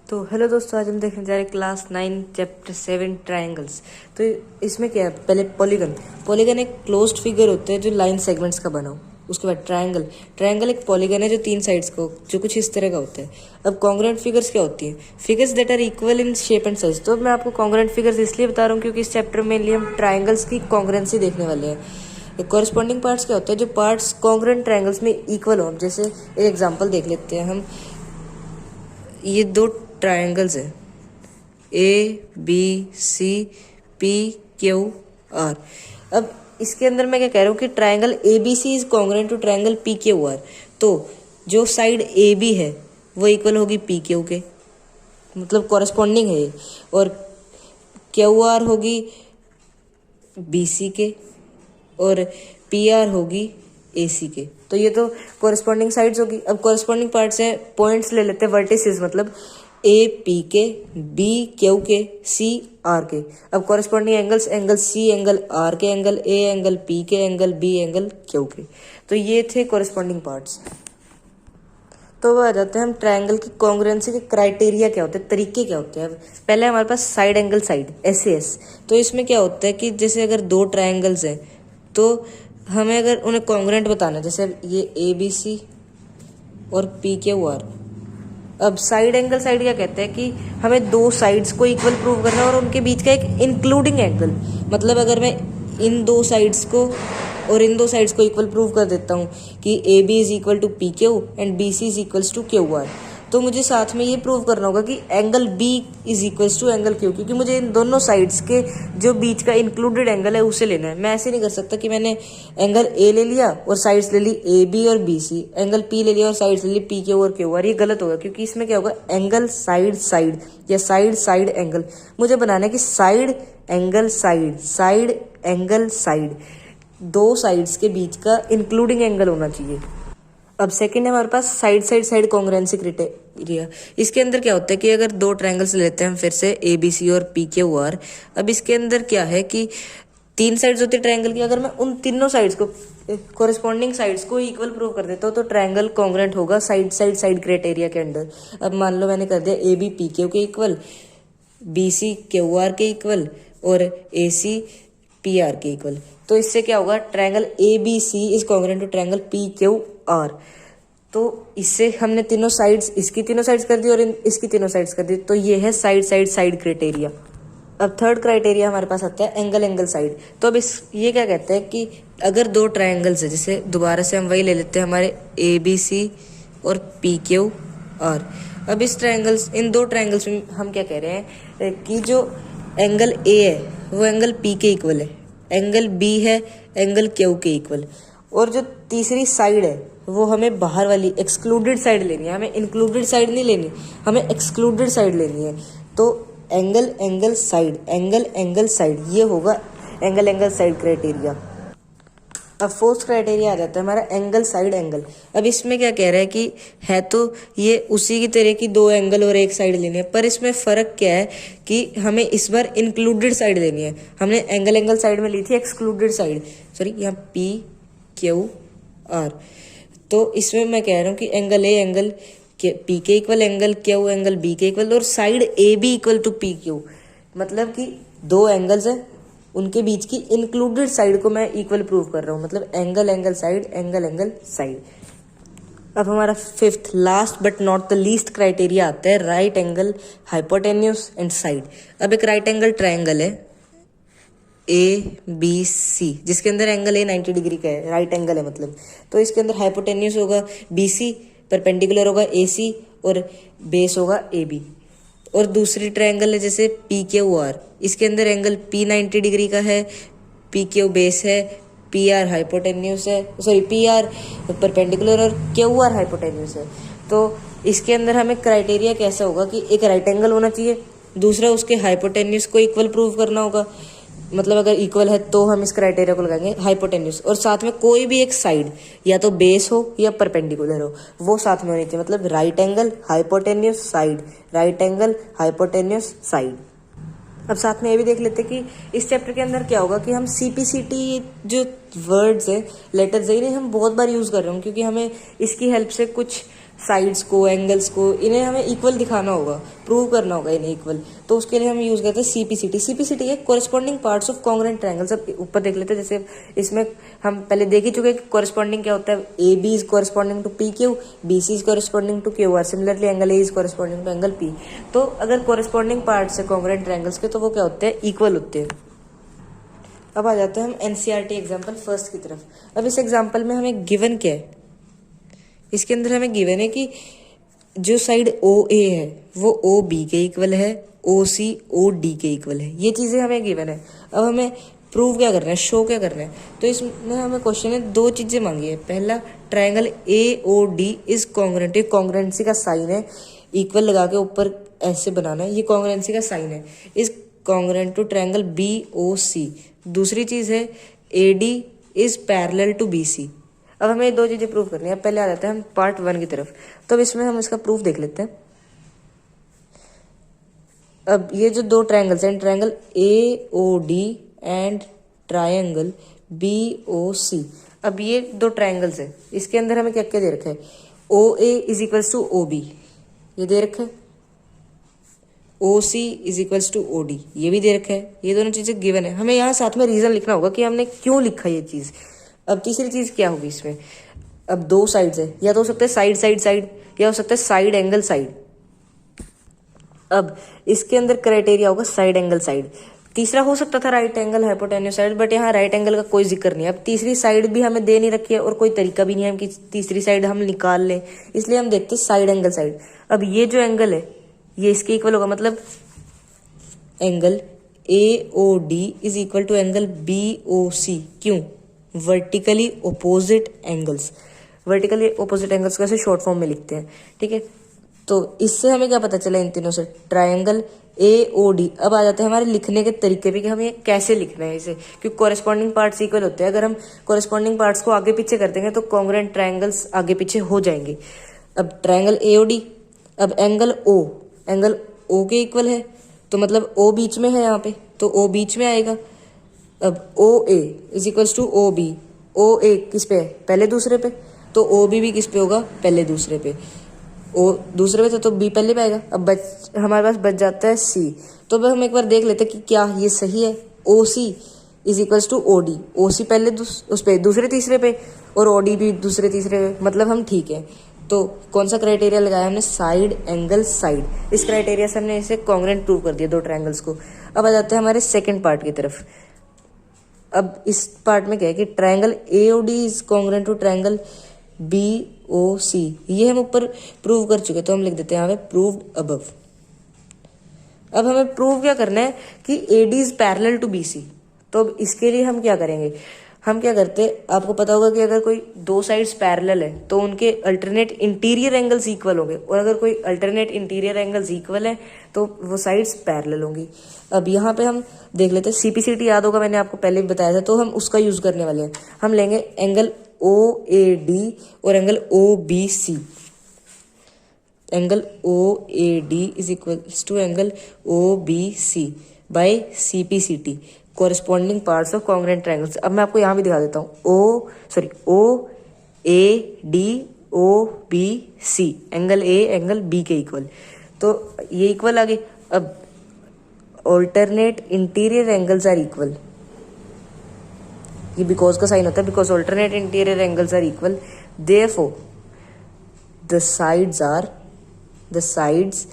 तो हेलो दोस्तों, आज हम देखने जा रहे हैं क्लास 9 चैप्टर 7 ट्रायंगल्स। तो इसमें क्या है, पहले पॉलीगन एक क्लोज्ड फिगर होता है जो लाइन सेगमेंट्स का बना हो। उसके बाद ट्रायंगल एक पॉलीगन है जो 3 साइड्स को, जो कुछ इस तरह का होता है। अब कॉन्ग्रुएंट फिगर्स क्या होती हैं? Figures that are equal in shape and size. तो मैं आपको कॉन्ग्रुएंट फिगर्स इसलिए बता रहा हूँ क्योंकि इस चैप्टर में मेनली हम ट्रायंगल्स की कॉन्ग्रुएंसी देखने वाले हैं। कॉरेस्पॉन्डिंग पार्ट्स क्या होते हैं? जो पार्ट्स कॉन्ग्रुएंट ट्रायंगल्स में इक्वल हो। जैसे एक एग्जांपल देख लेते हैं हम। ये 2 ट्रायंगल्स हैं, ABC PQR। अब इसके अंदर मैं क्या कह रहा हूँ कि triangle ABC is congruent to triangle PQR। तो जो साइड AB है वो इक्वल होगी PQ के, मतलब कॉरेस्पॉन्डिंग है ये, और QR होगी BC के, और PR होगी AC के। तो ये तो कॉरेस्पॉन्डिंग साइड्स होगी। अब कॉरेस्पॉन्डिंग पार्ट्स हैं, पॉइंट्स ले लेते हैं, वर्टिसेस, मतलब AP के, BQ के, CR के। अब corresponding angles, angle C angle R के, एंगल A एंगल P के, एंगल B एंगल Q के। तो ये थे कॉरेस्पॉन्डिंग पार्ट्स। तो अब आ जाते हैं हम ट्रायंगल की कॉन्ग्रुएंसी के क्राइटेरिया क्या होते हैं, तरीके क्या होते हैं। अब पहले हमारे पास साइड एंगल साइड SAS। तो इसमें क्या होता है कि जैसे अगर 2 ट्रायंगल्स हैं तो हमें अगर उन्हें कॉन्ग्रुएंट बताना है, जैसे ये ABC और PQR। अब साइड एंगल साइड क्या कहते हैं कि हमें 2 साइड्स को इक्वल प्रूव करना है और उनके बीच का एक इंक्लूडिंग एंगल। मतलब अगर मैं इन 2 साइड्स को और इन 2 साइड्स को इक्वल प्रूव कर देता हूँ कि AB is equal to PQ and BC is equals to QR, तो मुझे साथ में ये प्रूव करना होगा कि angle B is equals to angle Q, क्योंकि मुझे इन दोनों साइड्स के जो बीच का इंक्लूडेड एंगल है उसे लेना है। मैं ऐसे नहीं कर सकता कि मैंने एंगल A ले लिया और साइड्स ले ली AB और BC, एंगल P ले लिया और साइड्स ले ली PQ और QR। ये गलत होगा, क्योंकि इसमें क्या होगा, एंगल साइड साइड या साइड साइड एंगल मुझे बनाना है कि side angle side, side angle side, 2 sides के बीच का इंक्लूडिंग एंगल होना चाहिए। अब सेकंड है हमारे पास side side side congruency criteria. इसके अंदर क्या होता है कि अगर 2 ट्रायंगल्स लेते हैं हम फिर से ABC और PQR। अब इसके अंदर क्या है कि 3 साइड्स होती है ट्रायंगल की। अगर मैं उन तीनों साइड्स को, कॉरेस्पॉन्डिंग साइड्स को इक्वल प्रूव कर देता हूँ तो ट्रायंगल कॉन्ग्रुएंट होगा साइड साइड साइड क्राइटेरिया के अंडर। अब मान लो मैंने कर दिया AB PQ के इक्वल, BC QR के इक्वल और AC PR के इक्वल। तो इससे क्या होगा, triangle ABC is congruent to triangle PQR। तो इससे हमने तीनों साइड्स, इसकी तीनों साइड्स कर दी और इसकी तीनों साइड्स कर दी। तो ये है साइड साइड साइड क्राइटेरिया। अब थर्ड क्राइटेरिया हमारे पास आता है एंगल एंगल साइड। तो अब ये क्या कहते हैं कि अगर 2 ट्रायंगल्स है, जैसे दोबारा से हम वही ले लेते हैं हमारे ABC और PQR। अब इस ट्रायंगल्स, इन 2 ट्रायंगल्स में हम क्या कह रहे हैं कि जो एंगल A है वो एंगल P के इक्वल है, एंगल B है एंगल Q के इक्वल, और जो तीसरी साइड है वो हमें बाहर वाली एक्सक्लूडेड साइड लेनी है। हमें इंक्लूडेड साइड नहीं लेनी, हमें एक्सक्लूडेड साइड लेनी है। तो angle angle side, angle angle side, ये होगा एंगल एंगल साइड क्राइटेरिया। अब फोर्थ क्राइटेरिया आ जाता है हमारा एंगल साइड एंगल। अब इसमें क्या कह रहा है कि है तो ये उसी की तरह की 2 एंगल और एक साइड लेनी है, पर इसमें फ़र्क क्या है कि हमें इस बार इंक्लूडेड साइड लेनी है। हमने एंगल एंगल साइड में ली थी एक्सक्लूडेड साइड, सॉरी यहाँ PQR। तो इसमें मैं कह रहा हूँ कि एंगल A एंगल P के equal, angle Q angle B के इक्वल, और side AB equal to PQ। मतलब कि 2 एंगल्स हैं, उनके बीच की इंक्लूडेड साइड को मैं इक्वल प्रूव कर रहा हूँ, मतलब angle angle side, angle angle side. अब हमारा fifth last but not the least criteria आता है right angle hypotenuse and side. अब एक राइट एंगल ट्रायंगल है ABC, जिसके अंदर एंगल A 90 डिग्री का है, राइट एंगल है मतलब। तो इसके अंदर हाइपोटेन्यूस होगा BC, परपेंडिकुलर होगा AC और बेस होगा AB। और दूसरी ट्रायंगल है जैसे PQR, इसके अंदर एंगल P 90 डिग्री का है, PQ बेस है, PR हाइपोटेन्यूस है, सॉरी PR परपेंडिकुलर और QR हाइपोटेन्यूस है। तो इसके अंदर हमें क्राइटेरिया कैसा होगा कि एक राइट एंगल होना चाहिए, दूसरा उसके हाइपोटेन्यूस को इक्वल प्रूव करना होगा। मतलब अगर इक्वल है तो हम इस क्राइटेरिया को लगाएंगे हाइपोटेन्यूस, और साथ में कोई भी एक साइड या तो बेस हो या परपेंडिकुलर हो, वो साथ में होनी चाहिए। मतलब right angle hypotenuse side, right angle hypotenuse side. अब साथ में ये भी देख लेते हैं कि इस चैप्टर के अंदर क्या होगा कि हम CPCT जो वर्ड्स है, लेटर्स है, इन्हें हम बहुत बार यूज़ कर रहे हैं, क्योंकि हमें इसकी हेल्प से कुछ साइड्स को, एंगल्स को, इन्हें हमें इक्वल दिखाना होगा, प्रूव करना होगा इन्हें इक्वल, तो उसके लिए हम यूज करते हैं सीपीसीटी। सीपीसीटी है corresponding parts of congruent triangles. अब ऊपर देख लेते हैं, जैसे इसमें हम पहले देख ही चुके हैं कि कोरिस्पॉन्डिंग क्या होता है। A B is corresponding to P Q, B C is corresponding to Q R, similarly angle A is corresponding to angle P. तो अगर कोरिस्पॉन्डिंग पार्ट्स है कॉन्ग्रुएंट ट्रायंगल्स के, तो वो क्या होते हैं, इक्वल होते हैं। अब आ जाते हैं हम एनसीईआरटी एग्जाम्पल फर्स्ट की तरफ। अब इस एग्जाम्पल में हमें गिवन क्या है, इसके अंदर हमें गिवन है कि जो साइड ओ ए है वो ओ बी के इक्वल है, ओ सी ओ डी के इक्वल है। ये चीज़ें हमें गिवन है। अब हमें प्रूव क्या करना है, शो क्या करना है। तो इसमें हमें क्वेश्चन में दो चीज़ें मांगी है। पहला, triangle A O D is congruent, ये कॉन्ग्रुएंसी का साइन है, इक्वल लगा के ऊपर ऐसे बनाना है, ये कॉन्ग्रुएंसी का साइन है। Is congruent to triangle B O C. दूसरी चीज़ है A D is parallel to B C. अब हमें ये दो चीज़ें प्रूव करनी है। पहले आ जाते हैं हम पार्ट 1 की तरफ। तो अब इसमें हम इसका प्रूफ देख लेते हैं। अब ये जो दो ट्रायंगल्स हैं, triangle A O D and triangle B O C, अब ये दो ट्रायंगल्स हैं, इसके अंदर हमें क्या क्या दे रखा है, O A is equals to O B, ये दे रखा है, O C is equals to O D, ये भी दे रखा है। ये दोनों चीज़ें गिवन है। हमें यहाँ साथ में रीजन लिखना होगा कि हमने क्यों लिखा ये चीज़। अब तीसरी चीज़ क्या होगी इसमें, अब दो साइड्स है, या तो हो सकता है साइड साइड साइड, या हो सकता है साइड एंगल साइड। अब इसके अंदर क्राइटेरिया होगा साइड एंगल साइड। तीसरा हो सकता था right angle hypotenuse side, but यहाँ राइट एंगल का कोई जिक्र नहीं है। अब तीसरी साइड भी हमें दे नहीं रखी है और कोई तरीका भी नहीं है कि तीसरी साइड हम निकाल लें, इसलिए हम देखते हैं साइड एंगल साइड। अब ये जो एंगल है ये इसके इक्वल होगा, मतलब angle A O D is equal to angle B O C. क्यों, vertically opposite angles. Vertically opposite angles को ऐसे शॉर्ट फॉर्म में लिखते हैं, ठीक है। तो इससे हमें क्या पता चला इन तीनों से, ट्रायंगल ए ओ डी। अब आ जाते हैं हमारे लिखने के तरीके भी कि हमें कैसे लिखना है इसे, क्योंकि कॉरेस्पॉन्डिंग पार्ट्स इक्वल होते हैं। अगर हम कॉरेस्पॉन्डिंग पार्ट्स को आगे पीछे कर देंगे तो कॉन्ग्रुएंट ट्रायंगल्स आगे पीछे हो जाएंगे। अब ट्रायंगल ए ओ डी, अब एंगल ओ के इक्वल है, तो मतलब ओ बीच में है यहाँ पे, तो ओ बीच में आएगा। अब O A is equals to O B, O A किस पे है, पहले दूसरे पे, तो ओ बी भी किस पे होगा, पहले दूसरे पे। ओ दूसरे पे तो बी पहले पे आएगा। अब हमारे पास बच जाता है सी। तो अब हम एक बार देख लेते हैं कि क्या ये सही है। O C is equals to O D, O C पहले उस पे दूसरे तीसरे पे, और ओ डी भी दूसरे तीसरे पे, मतलब हम ठीक है। तो कौन सा क्राइटेरिया लगाया हमने, साइड एंगल साइड। इस क्राइटेरिया से हमने इसे कॉन्ग्रुएंट प्रूव कर दिया दो ट्रायंगल्स को। अब आ जाते हैं हमारे सेकेंड पार्ट की तरफ। अब इस पार्ट में क्या है कि triangle A O D is congruent to triangle B O C, ये हम ऊपर प्रूव कर चुके, तो हम लिख देते हैं यहाँ पे प्रूव्ड अबव। अब हमें प्रूव क्या करना है कि A D is parallel to B C. तो अब इसके लिए हम क्या करेंगे, हम क्या करते हैं, आपको पता होगा कि अगर कोई दो साइड्स पैरेलल है तो उनके अल्टरनेट इंटीरियर एंगल्स इक्वल होंगे, और अगर कोई अल्टरनेट इंटीरियर एंगल्स इक्वल है तो वो साइड्स पैरेलल होंगी। अब यहाँ पे हम देख लेते हैं, सीपीसीटी याद होगा, मैंने आपको पहले भी बताया था, तो हम उसका यूज करने वाले हैं। हम लेंगे एंगल ओ ए डी और angle O B C. Angle O A D is equal to angle O B C by CPCT, corresponding parts of congruent triangles. अब मैं आपको यहाँ भी दिखा देता हूँ, O A D O B C, angle A angle B के equal, तो ये इक्वल आ गई। अब alternate interior angles are equal, ये बिकॉज का साइन होता है, because alternate interior angles are equal, therefore the sides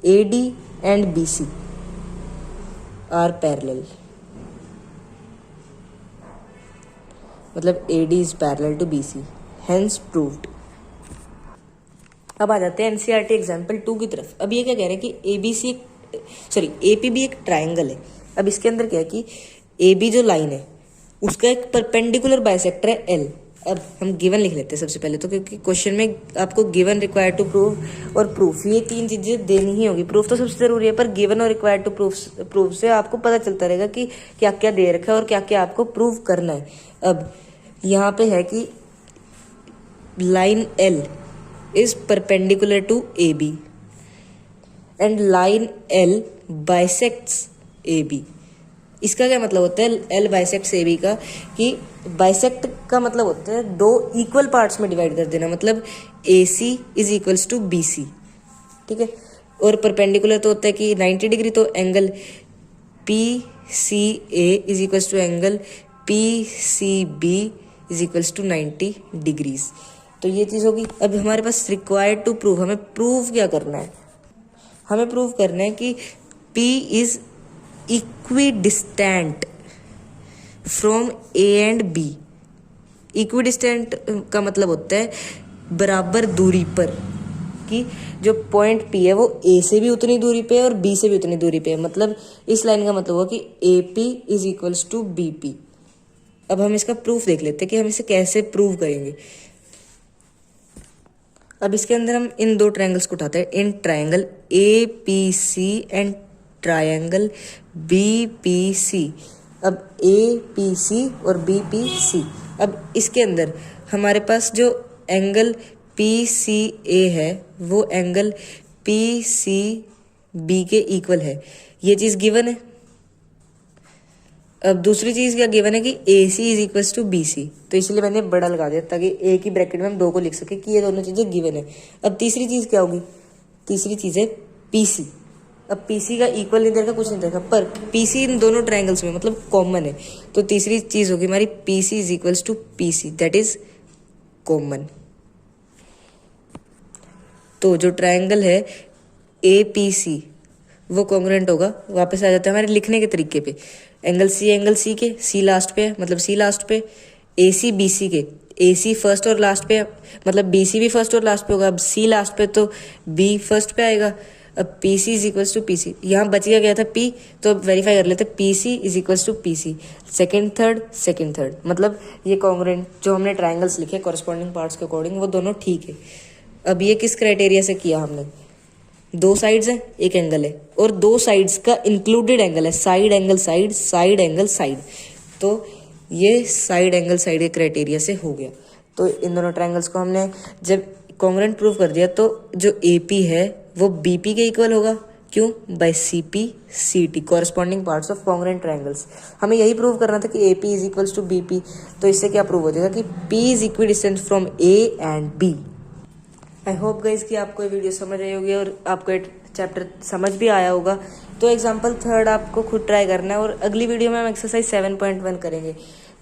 A D and B C are parallel, मतलब A D is parallel to B C, hence proved. अब आ जाते हैं NCERT example 2 की तरफ। अब ये क्या कह रहे हैं कि एपीबी एक ट्राइंगल है। अब इसके अंदर क्या है कि एबी जो लाइन है उसका एक परपेंडिकुलर बाइसेक्टर है एल। अब हम गिवन लिख लेते हैं सबसे पहले तो, क्योंकि क्वेश्चन में आपको गिवन, रिक्वायर्ड टू प्रूव और प्रूफ, ये तीन चीजें देनी ही होगी। प्रूफ तो सबसे जरूरी है, पर गिवन और रिक्वायर्ड टू प्रूफ से आपको पता चलता रहेगा कि क्या क्या दे रखा है और क्या क्या आपको प्रूव करना है। अब यहाँ पे है कि line L is perpendicular to A B and line L bisects A B. इसका क्या मतलब होता है एल बाइसेक्ट ए बी का, कि बाइसेक्ट का मतलब होता है दो इक्वल पार्ट्स में डिवाइड कर देना, मतलब A C is equals to B C, ठीक है। और परपेंडिकुलर तो होता है कि 90 डिग्री, तो angle P C A is equals to angle P C B is equals to 90 degrees. तो ये चीज़ होगी। अब हमारे पास रिक्वायर्ड टू प्रूव, हमें प्रूव क्या करना है, हमें प्रूव करना है कि P is equidistant from A and B। Equidistant का मतलब होता है बराबर दूरी पर, कि जो पॉइंट P है वो A से भी उतनी दूरी पे है और B से भी उतनी दूरी पे है। मतलब इस लाइन का मतलब हुआ कि AP is equals to BP। अब हम इसका प्रूफ देख लेते हैं कि हम इसे कैसे प्रूव करेंगे। अब इसके अंदर हम इन दो ट्रायंगल्स को उठाते हैं, in triangle APC and triangle BPC। अब APC और BPC, अब इसके अंदर हमारे पास जो एंगल PCA है वो एंगल PCB के इक्वल है, ये चीज़ गिवन है। अब दूसरी चीज़ क्या गिवन है कि AC is equals to BC, तो इसलिए मैंने बड़ा लगा दिया ताकि एक ही ब्रैकेट में हम दो को लिख सके कि ये दोनों चीज़ें गिवन है। अब तीसरी चीज़ क्या होगी, तीसरी चीज़ है PC। अब PC का इक्वल नहीं देखा, कुछ नहीं देखा, पर PC इन दोनों ट्रायंगल्स में मतलब कॉमन है, तो तीसरी चीज़ होगी हमारी PC is equals to PC, that is common. तो जो ट्रायंगल है APC वो कॉन्ग्रुएंट होगा, वापस आ जाता है हमारे लिखने के तरीके पे, एंगल C के C लास्ट पे है, मतलब C लास्ट पे, AC BC के AC फर्स्ट और लास्ट पे है, मतलब BC भी फर्स्ट और लास्ट पे होगा। अब C लास्ट पे तो B फर्स्ट पे आएगा। अब PC is equals to PC, यहाँ बच गया था P, तो अब वेरीफाई कर लेते, PC is equals to PC, second third, मतलब ये कॉन्ग्रुएंट जो हमने ट्रायंगल्स लिखे कॉरस्पॉन्डिंग पार्ट्स के अकॉर्डिंग वो दोनों ठीक है। अब ये किस क्राइटेरिया से किया हमने, दो साइड्स हैं एक एंगल है और दो साइड्स का इंक्लूडेड एंगल है, side angle side, side angle side, तो ये साइड एंगल साइड के क्राइटेरिया से हो गया। तो इन दोनों ट्रायंगल्स को हमने जब कॉन्ग्रुएंट प्रूव कर दिया तो जो AP है वो BP के इक्वल होगा, क्यों, by CP CT corresponding parts of congruent triangles. हमें यही प्रूव करना था कि AP is equals to BP, तो इससे क्या प्रूव हो जाएगा कि P is equidistant from A and B। I hope guys कि आपको ये वीडियो समझ आई होगी और आपको ये चैप्टर समझ भी आया होगा। तो एग्जाम्पल 3 आपको खुद ट्राई करना है और अगली वीडियो में हम एक्सरसाइज 7.1 करेंगे।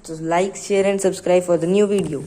तो like share and subscribe for the new video.